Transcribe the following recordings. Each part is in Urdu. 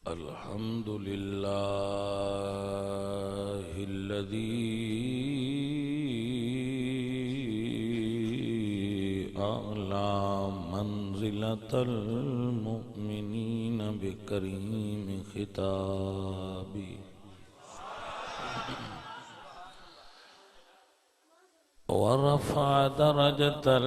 الحمد لله الذي أعلى منزلة المؤمنين بكريم خطابه ورفع درجة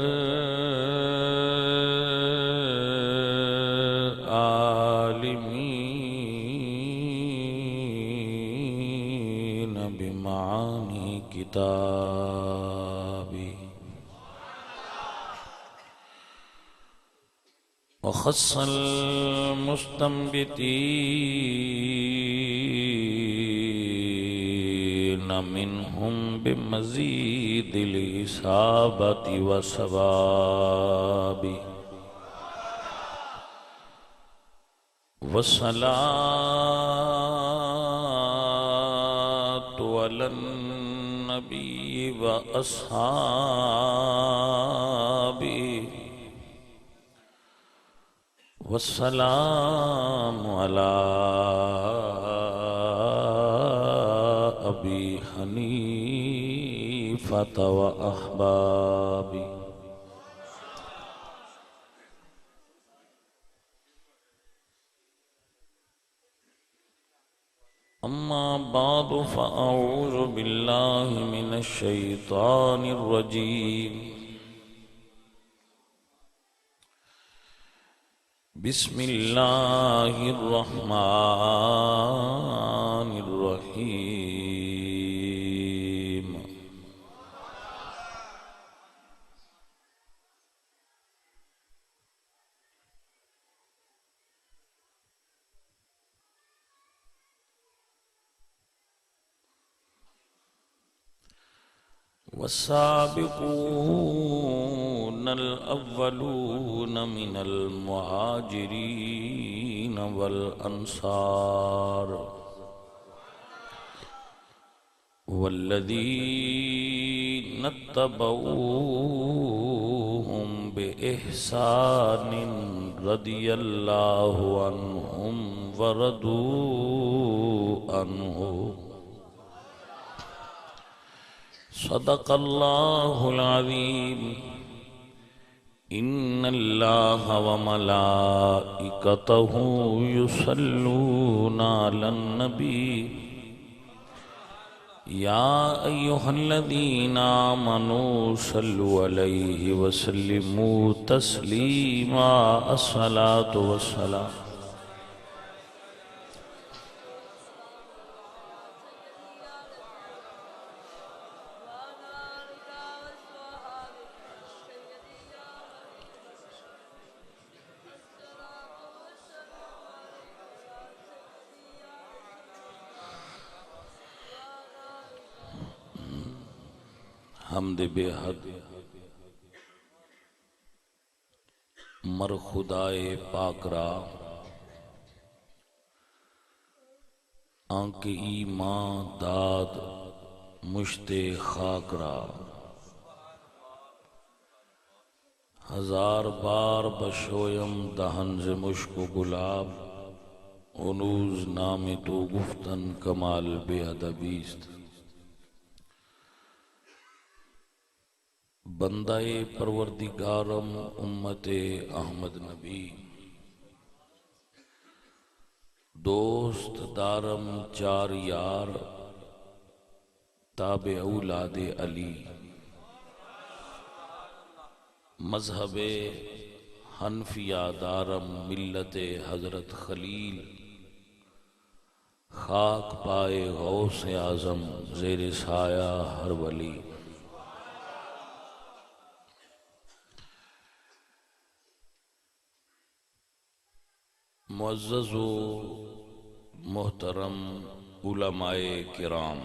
العالمين بمعاني كتابه وخص المستنبتين منهم بمزيد الإصابة والصواب والصلاة على النبي وأصحابه والسلام على أبي حنيفة وأحبابه أما بعد فأعوذ بالله من الشيطان الرجيم بسم الله الرحمن الرحيم والسابقون الأولون من المهاجرين والأنصار والذين اتبعوهم بإحسان رضي الله عنهم ورضوا عنه صدق الله العظيم إن الله وملائكته يصلون على النبي يا أيها الذين آمنوا صلوا عليه وسلموا تسليما الصلاة والسلام حمد بے حد مر خدائے پاک را آنکھ ایمان داد مشت خاک را ہزار بار بشویم دہن ز مشک و گلاب انوز نام تو گفتن کمال بے ادبیست بندہ پروردگارم امت احمد نبی دوست دارم چار یار تابع اولاد علی مذہب حنفیہ دارم ملت حضرت خلیل خاک پائے غوث اعظم زیر سایہ ہر ولی معزز و محترم علماء کرام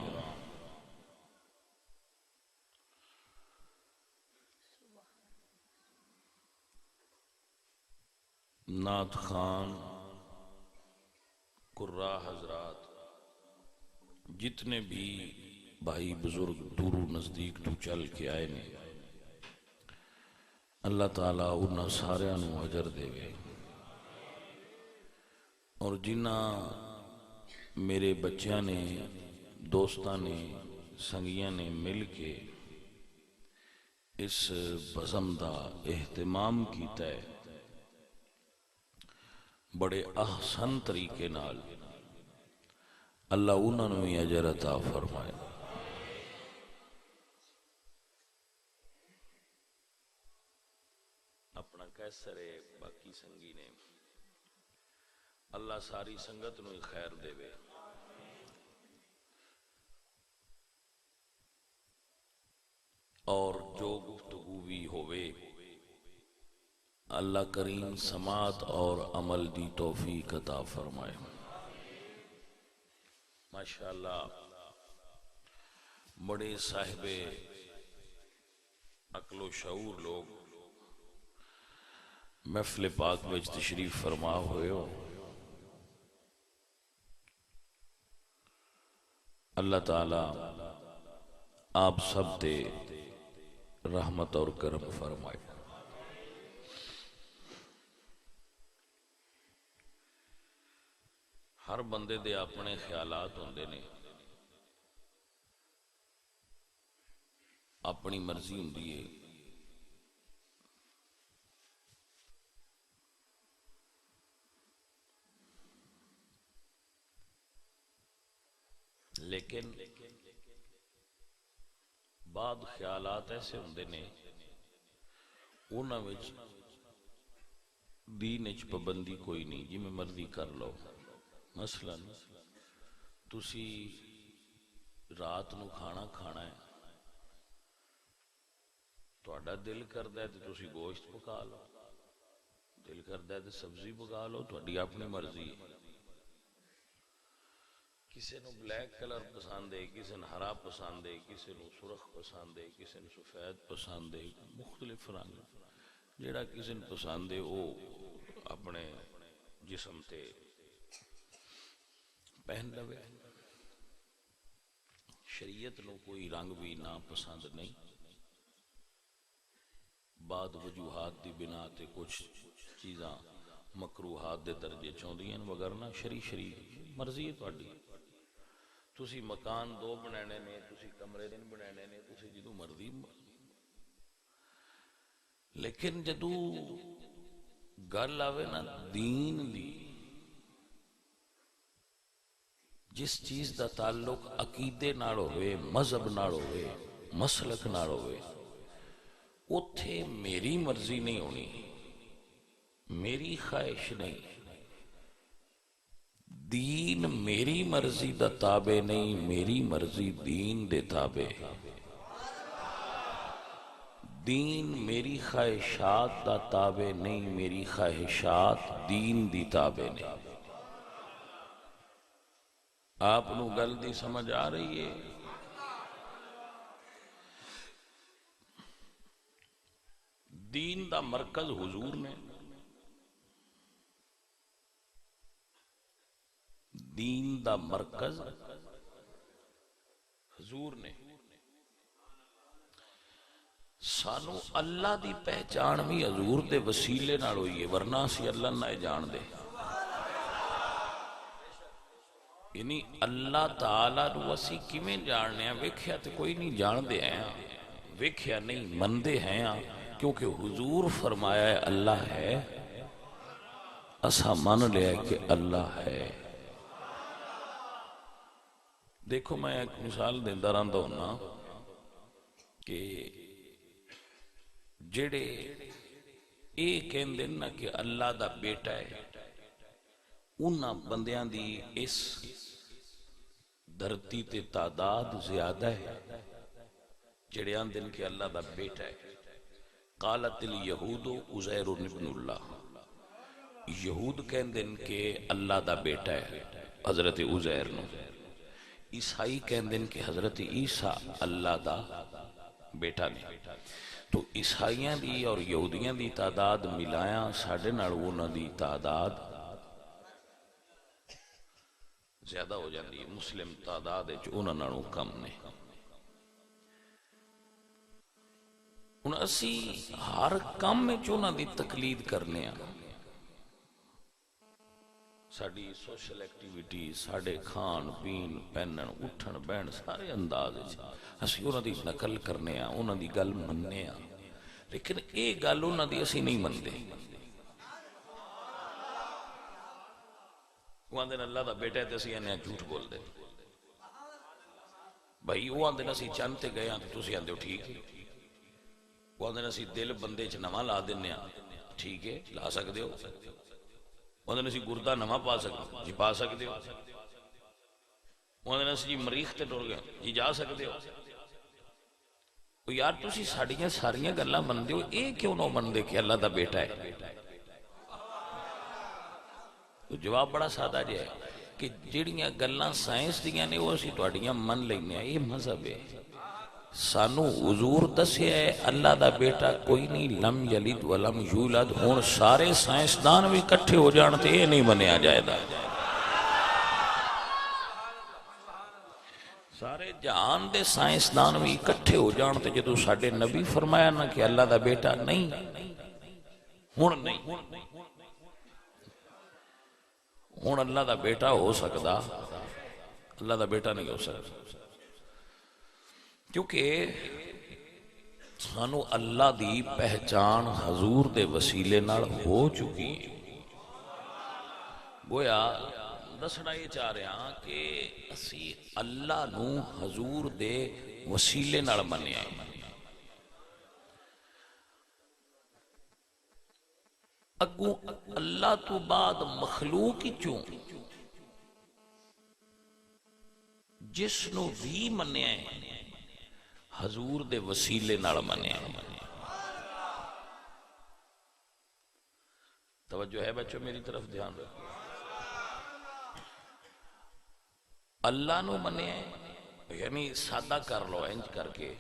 نعت خان قراء حضرات جتنے بھی بھائی بزرگ دور و نزدیک تو چل کے آئے نے اللہ تعالیٰ انہاں سارے انہوں اجر دے گئے اور جنہ میرے بچیاں نے دوستاں نے سنگیاں نے مل کے اس بزم دا اہتمام کیتا ہے بڑے احسن طریقے نال، اللہ انہاں نوں ہی اجر عطا فرمائے۔ اپنا کیسر ہے باقی سنگی نے، اللہ ساری سنگت نوں خیر دے وے۔ اور جو گفتگو بھی ہوئے اللہ کریم سماعت اور عمل دی توفیق عطا فرمائے۔ ماشاءاللہ بڑے صاحب عقل و شعور لوگ محفل پاک وچ تشریف فرما ہوئے ہو، اللہ تعالی آپ سب دے رحمت اور کرم فرمائے۔ ہر بندے دے اپنے خیالات ہوندے نے، اپنی مرضی ہوندی ہے، لیکن بعض خیالات ایسے ہوندے نے انہاں وچ دین وچ پابندی کوئی نہیں، جی میں مرضی کر لو۔ مثلا تسی رات نو کھانا کھانا ہے، تہاڈا دل کردا ہے تے تسی گوشت پکا لو، دل کردا ہے تے سبزی پکا لو، تہاڈی اپنی مرضی ہے۔ کسی نو بلیک کلر پسند ہے، کسی نو ہرا پسند ہے، کسی نو سرخ پسند ہے، کسی نو سفید پسند ہے، مختلف رنگ جیڑا کسی نو پسند ہے وہ اپنے جسم تے پہن لوے۔ شریعت نو کوئی رنگ بھی نہ پسند نہیں، بعد وجوہات دی بنا تے کچھ چیزاں مکروہات دے درجے چوندیاں، وگرنہ شری مرضی ہے تہاڈی۔ تسی مکان دو بنانے نے، تسی کمرے دن بنانے نے، تسی جدو مرضی۔ لیکن جدو گل آوے نا دین دی، جس چیز دا تعلق عقیدے نال ہوئے، مذہب نال ہوئے، مسلک نال ہوئے، اتھے میری مرضی نہیں ہونی، میری خواہش نہیں۔ دین میری مرضی دا تابع نہیں، میری مرضی دین دے تابع۔ دین میری خواہشات دا تابع نہیں، میری خواہشات دین دی تابع نہیں۔ آپ نو گل دی سمجھ آ رہی ہے؟ دین دا مرکز حضور نے، دین دا مرکز حضور نے۔ سانو اللہ دی پہچان بھی حضور دے وسیلے نال ہوئی ہے، ورنہ اسی اللہ نہ جان دے۔ یعنی اللہ تعالیٰ نو اسی کیویں جاننے ہیں؟ ویکھیا تے کوئی نہیں جان دے ہیں، ویکھیا نہیں مندے ہیں، کیونکہ حضور فرمایا ہے اللہ ہے، اسا مان لیا کہ اللہ ہے۔ دیکھو میں ایک مثال دیندہ رہندا ہونا کہ جڑے اے کہندے نا کہ اللہ دا بیٹا ہے، انہاں بندیاں دی اس دھرتی تے تعداد زیادہ ہے جڑے آندے کہ اللہ دا بیٹا ہے۔ قالت الیہود عزیر ابن اللہ، یہود کہندے کہ اللہ دا بیٹا ہے حضرت عزیر نو، عیسائی کہندے کہ حضرت عیسیٰ اللہ دا بیٹا نہیں۔ تو عیسائیاں دی اور یہودیاں دی تعداد ملایاں ساڑھے نڑونا دی تعداد زیادہ ہو جاندی ہے، مسلم تعداد انہاں نڑوں کم نے۔ ان اسی ہر کم میں چونہ دی تقلید کرنے ہیں۔ ساری سوشل ایکٹیویٹی، سارے کھان پین پہنن اٹھن بہن سارے انداز اسی انہاں دی نقل کرنے ہاں، انہاں دی گل مننے ہاں، لیکن یہ گل انہاں دی اسی نہیں منتے۔ وہ آندے اللہ دا بیٹا ہے تے اسی انہیں جھوٹ بول دے بھائی، وہ آندے اسی چند تے گئے ہاں تے تسی آندے ہو ٹھیک ہے، وہ آندے اسی دل بندے چ نواں لا دینے ہاں، ٹھیک ہے لا سکدے ہو، وہ آندے اسی گردہ نواں پا سکدے جی پا سکدے ہو، وہ آندے اسی جی مریخ تے ٹر گئے جی جا سکدے ہو۔ یار تسی ساڈیاں ساریاں گلاں مندے ہو، اے کیوں نہ مندے کہ اللہ دا بیٹا ہے؟ تو جواب بڑا سادہ جہا ہے کہ جہڑیاں گلاں سائنس دیاں نے وہ اسی تہاڈیاں من لینے ہیں، یہ مذہب ہے۔ سانو حضور دسیا ہے اللہ دا بیٹا کوئی نہیں، لم یلد ولم یولد، ہن سارے سائنسدان بھی کٹھے ہو جان تے یہ نہیں منیا جائے دا، سارے جہان دے سائنسدان بھی کٹھے ہو جان تے جدوں ساڈے نبی فرمایا نا کہ اللہ دا بیٹا نہیں، ہن نہیں، ہن اللہ دا بیٹا ہو سکدا، اللہ دا بیٹا نہیں ہو سکدا، کیونکہ سانو اللہ دی پہچان حضور دے وسیلے نال ہو چکی ہے۔ گویا دسنا یہ چاہ رہے ہیں کہ اسی اللہ نو حضور دے وسیلے نال منیا ہے۔ اگوں اللہ تو بعد مخلوق ہی کیوں جس نو بھی منیا ہے حضور دے وسیلے نال منیا ہے۔ توجہ ہے بچوں میری طرف دھیان رکھو، اللہ نو منیا ہے یعنی سادہ کر لو انج کر کے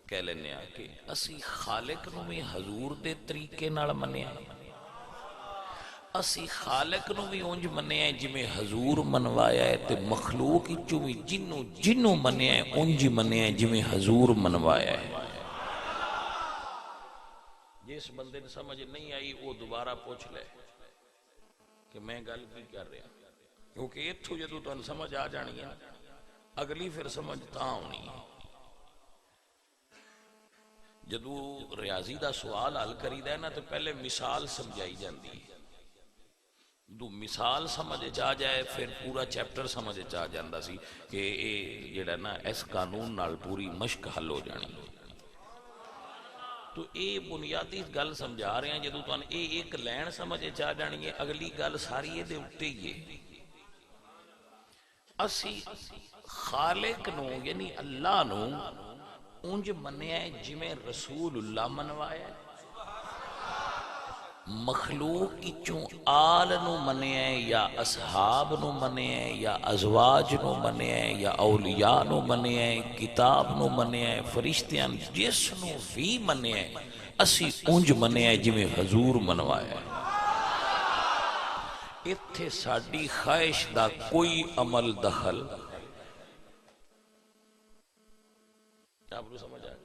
کہہ لینے ہیں کہ اسی خالق نو بھی حضور دے طریقے نال منیا ہے، اسی خالق نو بھی اونج منیا ہے جی میں حضور منوایا ہے، تے مخلوق چو بھی جنوں منیا ہے اونج منیا ہے جی میں حضور منوایا ہے۔ جس بندے نے سمجھ نہیں آئی وہ دوبارہ پوچھ لے کہ میں گل کی کر رہا، کیونکہ اتھو جدو تو سمجھ آ جانی ہے اگلی پھر سمجھ تاں ہونی ہے۔ جدو ریاضی دا سوال حل کری دا ہے نا تو پہلے مثال سمجھائی جاندی ہے، دو مثال سمجھے جا جائے پھر پورا چیپٹر سمجھے جا جاندہ سی کہ اے جڑا نا اس قانون نال پوری مشق حل ہو جانی۔ تو اے بنیادی گل سمجھا رہے ہیں، جدو تو اے ایک لین سمجھے جا جانی ہے اگلی گل ساری یہ دے اٹھتے ہی ہے۔ اسی خالق نو یعنی اللہ نو اونج منیا ہے جی میں رسول اللہ منوایا ہے، مخلوق کی چوں آل نو منیا ہے یا اصحاب نو منیا ہے یا ازواج نو منیا ہے یا اولیاء نو منیا ہے، کتاب نو منیا ہے، فرشتیاں جس نو بھی منیا ہے اسی اونج منیا ہے جی میں حضور منوایا ہے۔ اتھے ساڑی خواہش دا کوئی عمل دخل آپ کو سمجھ آئے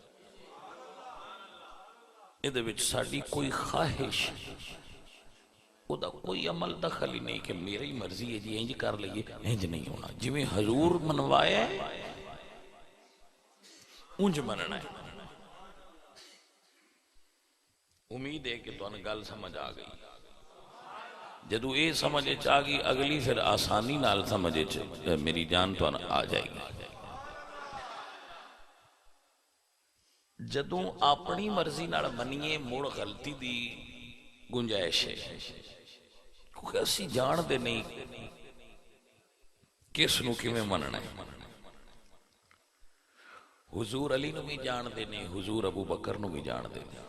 ادھے وچ ساڑی کوئی خواہش او دا کوئی عمل دخل ہی نہیں کہ میری مرضی ہے جی انج کر لئیے، انج نہیں ہونا، جی میں حضور منوایا ہے انج مننا ہے۔ امید ہے کہ تو انہیں گل سمجھ آ گئی، جدو اے سمجھے چاہ گئی اگلی پھر آسانی نال سمجھے میری جان تو آ جائے گی۔ جدوں اپنی مرضی نال منیے موڑ غلطی دی گنجائش ہے، کیونکہ اسی جان دے نہیں کس نو کی میں مننا ہے۔ حضور علی نو بھی جان دے نہیں، حضور ابو بکر نو بھی جان دے نہیں،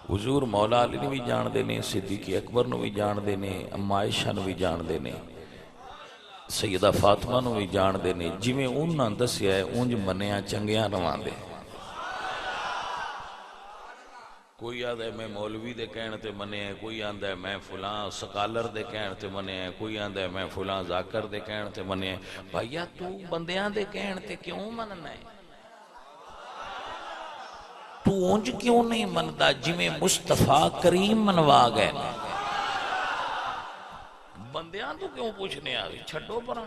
حضور مولا علی نو بھی جان دے نہیں، صدیق اکبر نو بھی جان دے نہیں، اما عائشہ نو بھی جان دے نہیں، سیدہ فاطمہ نو بھی جان دے نہیں، جی میں انہاں دسیا ہے اونج منیا چنگیاں روان دے۔ کوئی آدھا ہے میں مولوی دے کہنے تے منے ہیں، کوئی آدھا ہے میں فلاں سکالر دے کہنے تے منے ہیں، کوئی آدھا ہے میں فلاں ذاکر دے کہنے تے منے ہیں۔ بھائیہ تو بندیاں دے کہنے تے کیوں مننا ہے؟ تو اونج کیوں نہیں مندا جی میں مصطفیٰ کریم منوا گئے؟ بندیاں تو کیوں پوچھنے آ گئی چھڈو پراں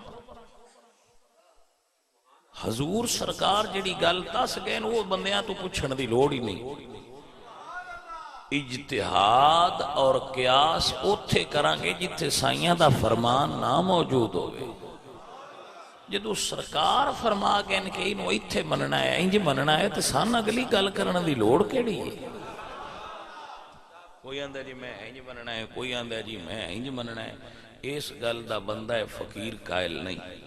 حضور سرکار جڑی گل دس گئے وہ بندیاں تو پوچھن دی لوڑ ہی نہیں اجتہاد اور قیاس اوتھے کران گے جتھے سائیاں دا فرمان نہ موجود ہوئے جدو سرکار فرما گئے کہ انہوں ایتھے مننا ہے انج مننا ہے تو سان اگلی گل کرنے دی لوڑ کیڑی ہے کوئی آندہ جی میں انج مننا ہے کوئی آندہ جی میں انج مننا ہے اس گل دا بندہ فقیر قائل نہیں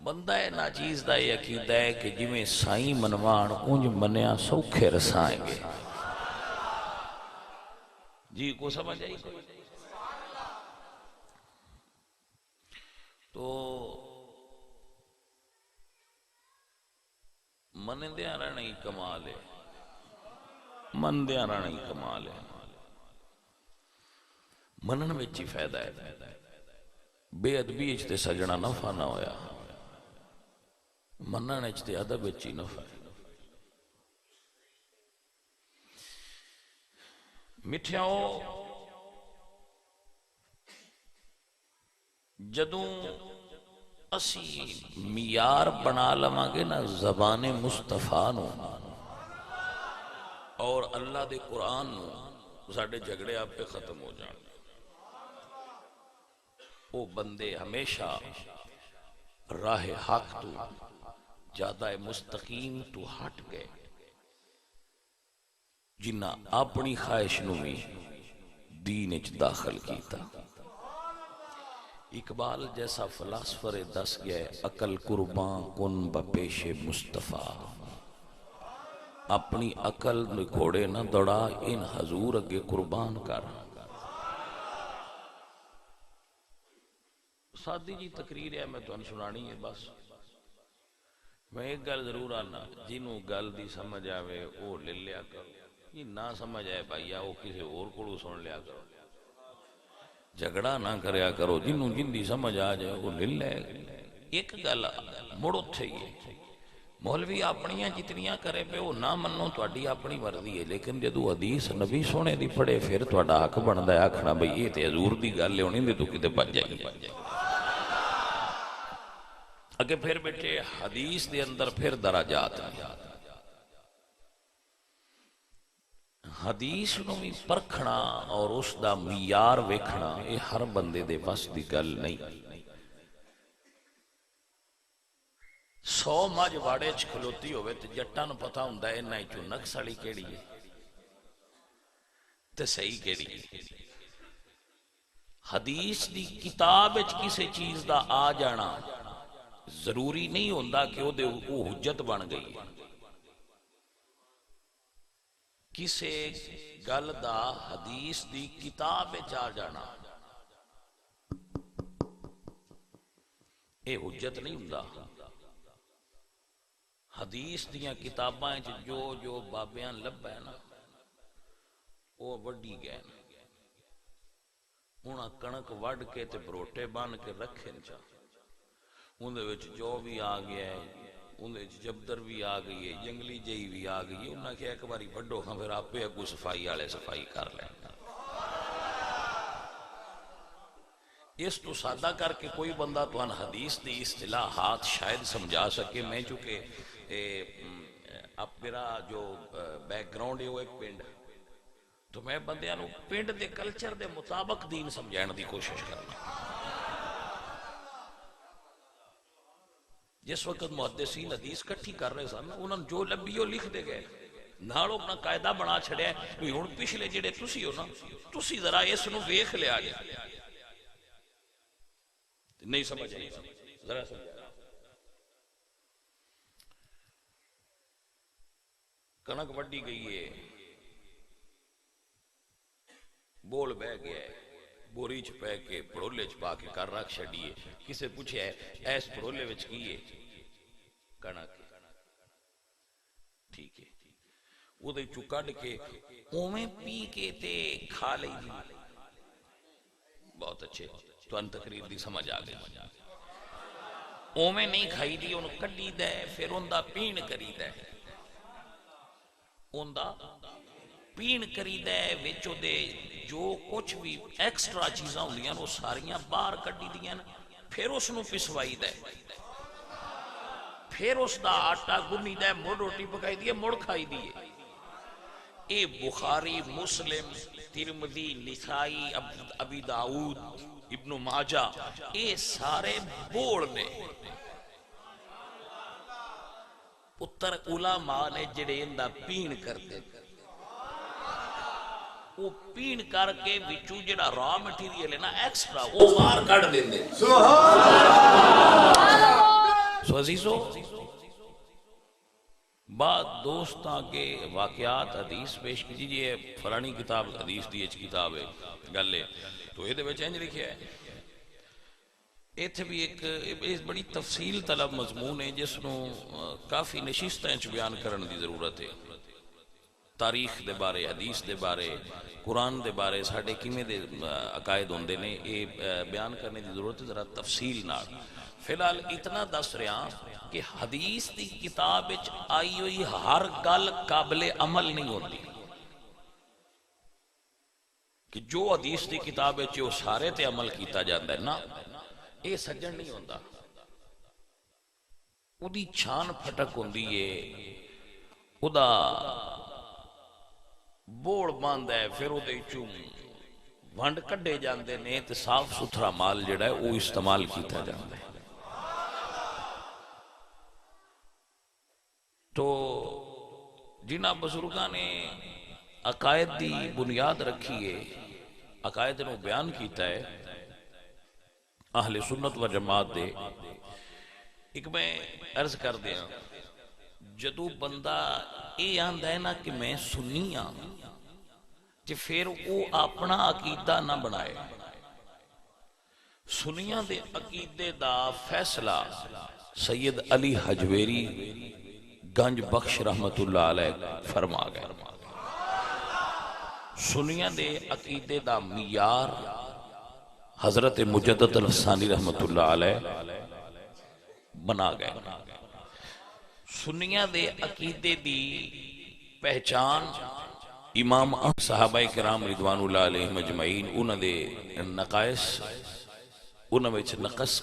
بندہ ناچیز دا یہ عقیدہ ہے کہ جی میں سائیں منوان انج منیا سوکھے رسائیں گے جی کو سمجھ آئی تو مندیاں رہنا ہی کمال ہے مندیاں رہنا ہی کمال ہے منن وچ ہی فائدہ ہے بے ادبی وچ تے سجنا نفع نہ ہویا منن وچ تے ادب وچ ہی نفع ہے مٹھیاؤ جدوں اسی معیار بنا لواں گے نا زبان مصطفیٰ نو اور اللہ دے قرآن نو ساڈے جھگڑے آپ پہ ختم ہو جان وہ بندے ہمیشہ راہ حق تو جادہ مستقیم تو ہٹ گئے جنہ اپنی خواہش نو بھی دین اچ داخل کیتا اقبال جیسا فلاسفر دس گیا ہے عقل قربان کن بپیش مصطفیٰ اپنی عقل گھوڑے نہ دوڑا ان حضور اگے قربان کر سادی جی تقریر ہے میں تو سنانی ہے بس میں ایک گل ضرور آنا جنہوں گل دی سمجھ آوے وہ لے لیا کرو یہ نہ سمجھ آئے بھائی وہ کسی اور کو سن لیا کرو جھگڑا نہ کریا کرو جنہوں جن دی سمجھ آ جائے وہ لے لے ایک گل مڑ اتھے ہی مولوی اپنیاں جتنیاں کرے پہ وہ نہ منو تہاڈی اپنی مرضی ہے لیکن جدو حدیث نبی سونے دی پڑھے پھر تہاڈا حق بندا ہے آکھنا بھئی یہ تے حضور دی گل ہونی تے تو کتے بچ جائے اگے پھر بیٹھے حدیث دے اندر پھر درجات حدیث نو بھی پرکھنا اور اس دا معیار ویکھنا یہ ہر بندے دے بس دی گل نہیں 100 مجھ واڑے چ کھلوتی ہوئے تے جٹاں نو پتہ ہوندا ہے انہاں چوں نقص والی کیڑی ہے تے صحیح کیڑی ہے حدیث دی کتاب وچ کسے چیز دا آ جانا ضروری نہیں ہوندا کہ وہ حجت بن گئی ہے کسے گل دا حدیث دی کتاب وچ آ جانا اے حجت نہیں ہوندا حدیث دیاں کتاباں جو بابیاں لبا ہے نا وہ وڈی گئے انہاں کنک وڈ کے تے بروٹے بن کے رکھے چا اندھے وچ جو بھی آ گیا ہے اندھے جبدر بھی آ گئی ہے جنگلی جئی بھی آ گئی ہے انہاں کہ ایک باری بڑھو ہاں پھر آپ پہ اگو صفائی آلے صفائی کر لیں اس تو سادہ کر کے کوئی بندہ تو ان حدیث دی اصطلاحات شاید سمجھا سکے میں چونکہ اب میرا جو بیک گراؤنڈ ہے وہ ایک پنڈ تو میں بندیاں نو پنڈ دے کلچر دے مطابق دین سمجھائن دی کوشش کرنا جس وقت محدثین حدیث کٹھی کر رہے سن انہوں نے جو لبی وہ لکھ دے گئے نالوں اپنا قاعدہ بنا چھڑیا ہے ہن پچھلے جڑے تسی ہو نا تسی ذرا اس نو ویکھ لیا گیا نہیں سمجھ آئی ذرا سمجھ کنک وڈی گئی ہے بول بہ گیا ہے بوری چ پہ کے پڑولے چ پا کے کر رکھ چھڈیے کسے پوچھے ایس پڑولے وچ کی ہے کنک ٹھیک ہے وہ دے چو کڈ کے اوویں پی کے تے کھا لئی دی بہت اچھے تو ان تقریر دی سمجھ آ گئی اوویں نہیں کھائی دی انہوں کڈی دے پھر اوندا پین کری دے اوندا پین کریدا ہے وچ دے جو کچھ بھی ایکسٹرا چیزاں ہوندیاں وہ ساریاں باہر کڈی دیاں پھر اس نو پسوائی دا پھر اس دا آٹا گنی دا مڑ روٹی پکائی دی مڑ کھائی دی اے بخاری مسلم ترمذی نسائی ابی داؤد ابن ماجہ اے سارے بوڑ نے پتر علماء نے جڑے اندہ پین کرتے وہ پین کر کے وچوں جڑا را مٹیریل ہے نا ایکسٹرا وہ باہر کڈ دیندے سو عزیزو بعد دوستاں کے واقعات حدیث پیش کی جی فلانی کتاب حدیث دی کتاب ہے گل ہے تو یہ وچ انج لکھیا ہے ایتھے بھی ایک بڑی تفصیل طلب مضمون ہے جس نو کافی نشستیں بیان کرن دی ضرورت ہے تاریخ دے بارے حدیث دے بارے قرآن دے بارے ساڑھے کیمیں دے عقائد ہوندے نے یہ بیان کرنے دی ضرورت ہے ذرا تفصیل نال فی الحال اتنا دس رہا کہ حدیث دی کتاب وچ آئی ہوئی ہر گل قابل عمل نہیں ہوتی کہ جو حدیث دی کتاب وچ وہ سارے تے عمل کیتا جاتا ہے نا یہ سجن نہیں ہوتا او دی چھان پھٹک ہوندی ہے او دا بوڑ باندھ ہے پھر وہ ونڈ کڈے جاندے نے تے صاف ستھرا مال جڑا ہے وہ استعمال کیتا جاتا ہے تو جنہ بزرگاں نے عقائد دی بنیاد رکھی ہے عقائد نو بیان کیتا ہے اہل سنت و جماعت دے ایک میں عرض کر دیا جدو بندہ یہ آندا ہے نا کہ میں سنی ہاں کہ پھر وہ اپنا عقیدہ نہ بنائے سنیاں دے عقیدے دا فیصلہ سید علی حجویری گنج بخش رحمت اللہ علیہ فرما گئے سنیاں دے عقیدے دا معیار حضرت مجدد الثانی رحمت اللہ علیہ بنا گئے سنیاں دے عقیدے دی پہچان امام صحابہ کرام رضوان اللہ علیہ مجمعین انہوں دے نقائص انہوں وچ نقص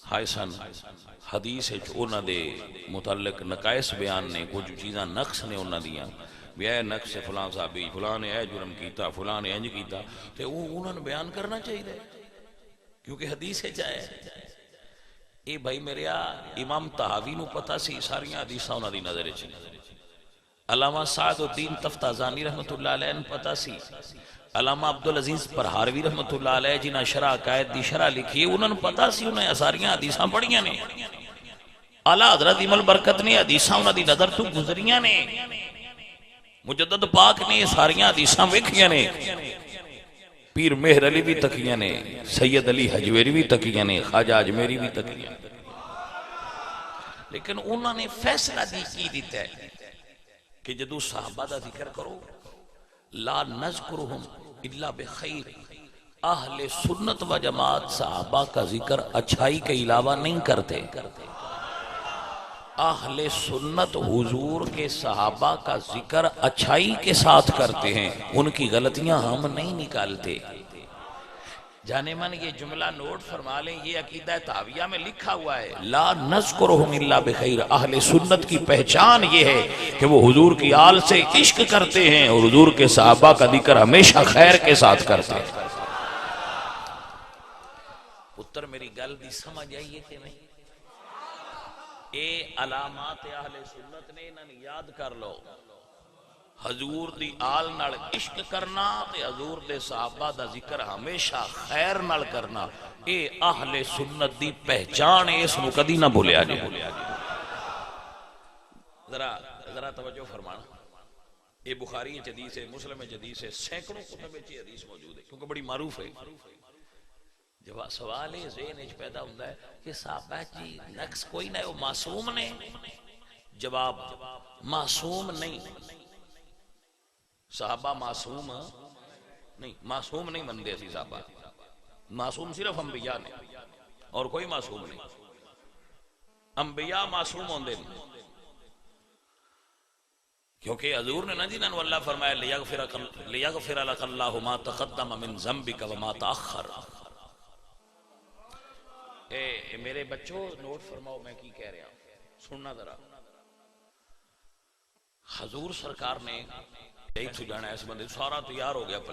حائسن حدیث انہوں دے متعلق نقائص بیان نے کچھ چیزاں نقص نے انہوں دیاں بھی اے نقص فلان صحابی فلان نے اے جرم کیتا فلان نے انج کیتا تے انہوں نے بیان کرنا چاہیے کیونکہ حدیث ہے چاہے اے بھائی میرے امام تحاوی نو پتا سی ساریاں حدیثاں انہاں دی نظر وچ علامہ سعد الدین تفتازانی رحمت اللہ علیہ نے پتا سی علامہ عبدالعزیز پرہاروی رحمت اللہ علیہ جنہاں شرح عقائد دی شرح لکھی انہوں نے پتا سی انہیں ساریاں حدیثاں پڑھیاں نے اعلیٰ حضرت امام برکت نے حدیثاں انہاں دی نظر تو گزریاں نے مجدد پاک نے ساریاں حدیثاں ویکھیاں نے پیر مہر علی بھی تکیاں نے سید علی حجویری بھی تکیاں نے خواجہ اجمیری بھی تکیاں لیکن انہوں نے فیصلہ دی کی دیتا ہے کہ جدو صحابہ دا ذکر کرو لا نذکرہم الا بخیر اہل سنت و جماعت صحابہ کا ذکر اچھائی کے علاوہ نہیں کرتے اہل سنت حضور کے صحابہ کا ذکر اچھائی کے ساتھ کرتے ہیں ان کی غلطیاں ہم نہیں نکالتے جانے من یہ جملہ نوٹ فرما لیں یہ عقیدہ تحاویہ میں لکھا ہوا ہے لا نذکرہم الا بخیر اہل سنت کی پہچان یہ ہے کہ وہ حضور کی آل سے عشق کرتے ہیں اور حضور کے صحابہ کا ذکر ہمیشہ خیر کے ساتھ کرتے ہیں پتر میری گل دی سمجھ آئیے کہ نہیں اے علامات اہل سنت نے انہاں یاد کر لو حضور دی آل نال عشق کرنا تے حضور دے صحابہ دا ذکر ہمیشہ خیر نال کرنا اے اہل سنت دی پہچان ہے اس نو کدی نہ بھولیا جائے ذرا توجہ فرمانا یہ بخاری حدیث ہے مسلم حدیث ہے سینکڑوں کتب میں یہ حدیث موجود ہے کیونکہ بڑی معروف ہے جب سوال ہے ذہن وچ پیدا ہوتا ہے کہ صحابہ جی نقص کوئی نہ وہ معصوم نے جواب معصوم نہیں صحابہ معصوم نہیں معصوم نہیں بندے سی صحابہ معصوم صرف انبیاء نے اور کوئی معصوم نہیں انبیاء معصوم ہوندے کیونکہ حضور نے نا جنہوں نے اللہ فرمایا لیغفر لک اللہ ما تقدم من ذنبک وما تاخر. اے میرے بچوں نوٹ فرماؤ میں کی کہہ رہا ہوں، سننا ذرا. حضور سرکار نے ایک سو جانا اس بندے سارا تیار ہو گیا